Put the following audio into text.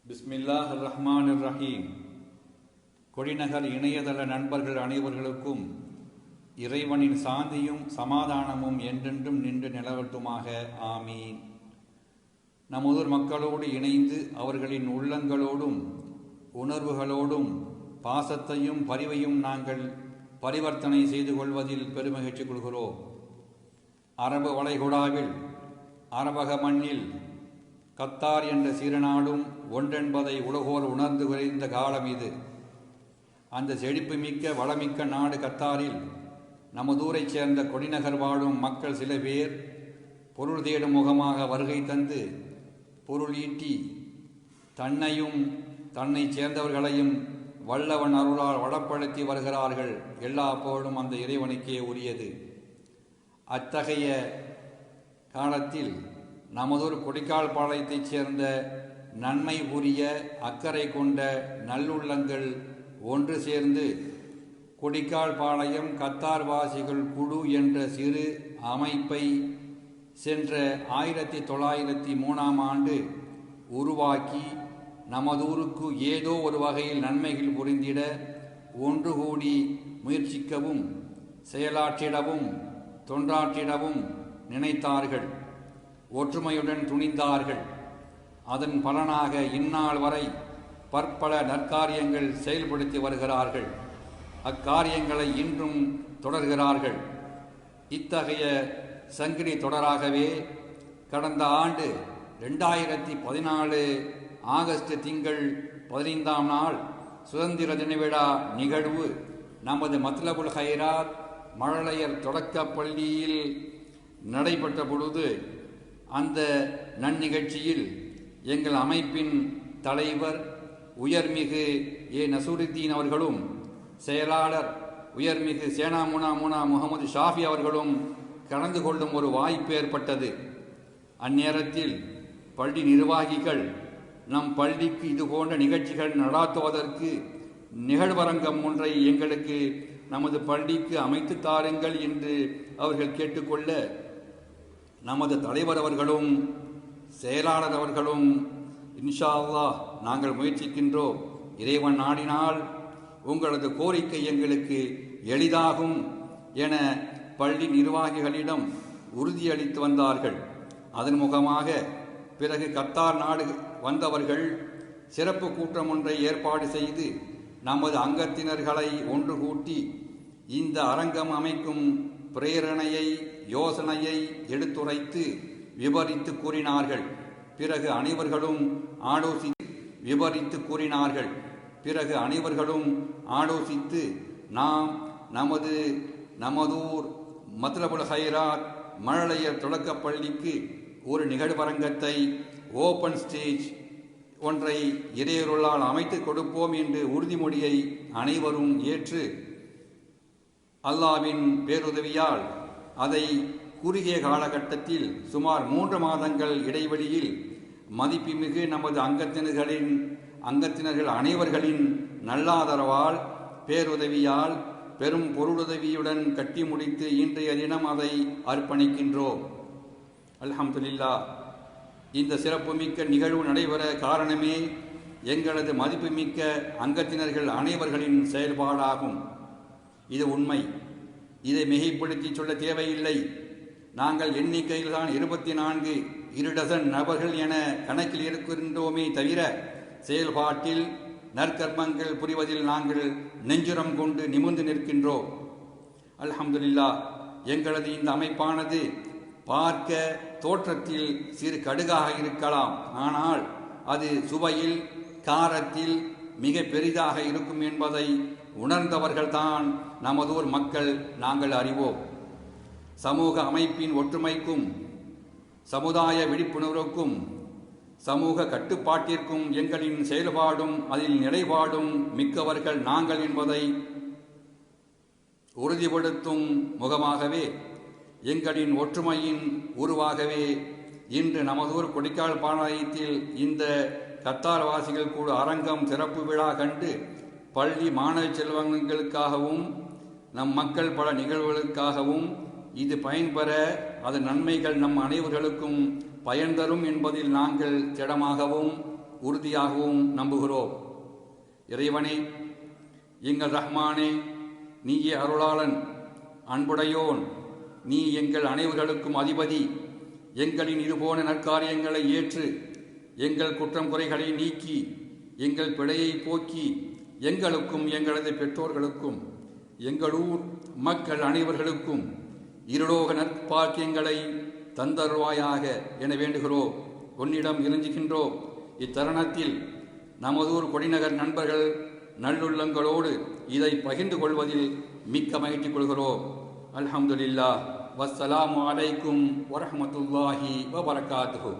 பிஸ்மில்லாஹ் ரஹ்மான் ரஹீம். கொடிநகர் இணையதள நண்பர்கள் அனைவர்களுக்கும் இறைவனின் சாந்தியும் சமாதானமும் என்றென்றும் நின்று நிலவட்டுமாக. ஆமீன். நமதூர் மக்களோடு இணைந்து அவர்களின் உள்ளங்களோடும் உணர்வுகளோடும் பாசத்தையும் பரிவையும் நாங்கள் பரிவர்த்தனை செய்து கொள்வதில் பெருமகிழ்ச்சி கொள்கிறோம். அரபு வளைகுடாவில் அரபக மண்ணில் கத்தார் என்ற சிறுநாடும் ஒன்றென்பதை உலகோர் உணர்ந்து குறைந்த காலம் இது. அந்த செழிப்பு மிக்க வளமிக்க நாடு கத்தாரில் நமதூரைச் சேர்ந்த கொடிநகர் வாழும் மக்கள் சில பேர் பொருள் தேடும் முகமாக வருகை தந்து பொருள் ஈட்டி தன்னையும் தன்னை சேர்ந்தவர்களையும் வல்லவன் அருளால் வளப்படுத்தி வருகிறார்கள். எல்லா புகழும் அந்த இறைவனுக்கே உரியது. அத்தகைய காலத்தில் நமதூர் கொடிக்கால் பாளையத்தைச் சேர்ந்த நன்மை புரிய அக்கறை கொண்ட நல்லுள்ளங்கள் ஒன்று சேர்ந்து கொடிக்கால் பாளையம் கத்தார் வாசிகள் குழு என்ற சிறு அமைப்பை சென்ற 1903ஆம் ஆண்டு உருவாக்கி நமதூருக்கு ஏதோ ஒரு வகையில் நன்மைகள் புரிந்திட ஒன்று கூடி முயற்சிக்கவும் செயலாற்றிடவும் தொண்டாற்றிடவும் நினைத்தார்கள். ஒற்றுமையுடன் துணிந்தார்கள். அதன் பலனாக இந்நாள் வரை பற்பல நற்காரியங்கள் செயல்படுத்தி வருகிறார்கள். அக்காரியங்களை இன்றும் தொடர்கிறார்கள். இத்தகைய சங்கிலி தொடராகவே கடந்த ஆண்டு 2014 ஆகஸ்ட் திங்கள் 15ஆம் நாள் சுதந்திர தின விழா நிகழ்வு நமது மத்லபுல் ஹைராத் மழலையர் தொடக்கப் பள்ளியில் நடைபெற்ற பொழுது அந்த நன்னிகழ்ச்சியில் எங்கள் அமைப்பின் தலைவர் உயர்மிகு நசூருத்தீன் அவர்களும் செயலாளர் உயர்மிகு சேனாமுனா முகமது ஷாஃபி அவர்களும் கலந்து கொள்ளும் ஒரு வாய்ப்பு ஏற்பட்டது. அந்நேரத்தில் பள்ளி நிர்வாகிகள் நம் பள்ளிக்கு இது போன்ற நிகழ்ச்சிகள் நடாத்துவதற்கு நிகழ்வரங்கம் ஒன்றை எங்களுக்கு நமது பள்ளிக்கு அமைத்து தாருங்கள் என்று அவர்கள் கேட்டுக்கொள்ள நமது தலைவர் அவர்களும் செயலாளர் அவர்களும் இன்ஷா அல்லாஹ் நாங்கள் முயற்சிக்கின்றோம், இறைவன் நாடினால் உங்களது கோரிக்கை எங்களுக்கு எளிதாகும் என பள்ளி நிர்வாகிகளிடம் உறுதியளித்து வந்தார்கள். அதன் முகமாக பிறகு கத்தார் நாடு வந்தவர்கள் சிறப்பு கூட்டம் ஒன்றை ஏற்பாடு செய்து நமது அங்கத்தினர்களை ஒன்று கூட்டி இந்த அரங்கம் அமைக்கும் பிரேரணையை யோசனையை எடுத்துரைத்து விவரித்து கூறினார்கள். பிறகு அனைவர்களும் ஆலோசித்து நாம் நமதூர் மத்லபுல் ஹைராத் மழலையர் தொடக்கப் பள்ளிக்கு ஒரு நிகழ்வரங்கத்தை ஓபன் ஸ்டேஜ் ஒன்றை இறையருளால் அமைத்து கொடுப்போம் என்று உறுதிமொழியை அனைவரும் ஏற்று அல்லாவின் பேருதவியால் அதை குறுகிய காலகட்டத்தில் சுமார் 3 மாதங்கள் இடைவெளியில் மதிப்புமிகு நமது அங்கத்தினர்கள் அனைவர்களின் நல்லாதரவால் பேருதவியால் பெரும் பொருளுதவியுடன் கட்டி முடித்து இன்றைய தினம் அதை அர்ப்பணிக்கின்றோம். அல்ஹம்துலில்லாஹ். இந்த சிறப்புமிக்க நிகழ்வு நடைபெற காரணமே எங்களது மதிப்புமிக்க அங்கத்தினர்கள் அனைவர்களின் செயல்பாடாகும். இது உண்மை. இதை மிகைப்படுத்தி சொல்ல தேவையில்லை. நாங்கள் எண்ணிக்கையில் தான் 24 டஜன் நபர்கள் என கணக்கில் இருக்கின்றோமே தவிர செயல்பாட்டில் நற்கர்மங்கள் புரிவதில் நாங்கள் நெஞ்சுரம் கொண்டு நிமிர்ந்து நிற்கின்றோம். அல்ஹம்துலில்லாஹ். எங்களது இந்த அமைப்பானது பார்க்க தோற்றத்தில் சிறு கடுகாக இருக்கலாம், ஆனால் அது சுவையில் காரத்தில் மிக பெரிதாக இருக்கும் என்பதை உணர்ந்தவர்கள்தான் நமதூர் மக்கள் நாங்கள் அறிவோம். சமூக அமைப்பின் ஒற்றுமைக்கும் சமுதாய விழிப்புணர்வுக்கும் சமூக கட்டுப்பாட்டிற்கும் எங்களின் செயல்பாடும் அதில் நிலைப்பாடும் மிக்கவர்கள் நாங்கள் என்பதை உறுதிப்படுத்தும் முகமாகவே எங்களின் ஒற்றுமையின் உருவாகவே இன்று நமதூர் கொடிக்கால் பாளையத்தில் இந்த கத்தார் வாசிகள் கூட அரங்கம் சிறப்பு விழா கண்டு பள்ளி மாணவ செல்வங்களுக்காகவும் நம் மக்கள் பல நிகழ்வுகளுக்காகவும் இது பயன்பெற அதன் நன்மைகள் நம் அனைவர்களுக்கும் பயன் தரும் என்பதில் நாங்கள் திடமாகவும் உறுதியாகவும் நம்புகிறோம். இறைவனே, எங்கள் ரஹ்மானே, நீயே அருளாளன், அன்புடையோன், நீ எங்கள் அனைவர்களுக்கும் அதிபதி. எங்களின் இதுபோன நற்காரியங்களை ஏற்று எங்கள் குற்றம் குறைகளை நீக்கி எங்கள் பிழையை போக்கி எங்களுக்கும் எங்களது பெற்றோர்களுக்கும் எங்களூர் மக்கள் அனைவர்களுக்கும் இருலோக நற்பாக்கியங்களை தந்தருவாயாக என வேண்டுகிறோம். உன்னிடம் இறைஞ்சுகின்றோம். இத்தருணத்தில் நமதூர் கொடிநகர் நண்பர்கள் நல்லுள்ளங்களோடு இதை பகிர்ந்து கொள்வதில் மிக்க மகிழ்ச்சி கொள்கிறோம். அல்ஹம்துலில்லாஹ். வஸ்ஸலாமு அலைக்கும் வரஹ்மத்துல்லாஹி வபரகாத்துஹு.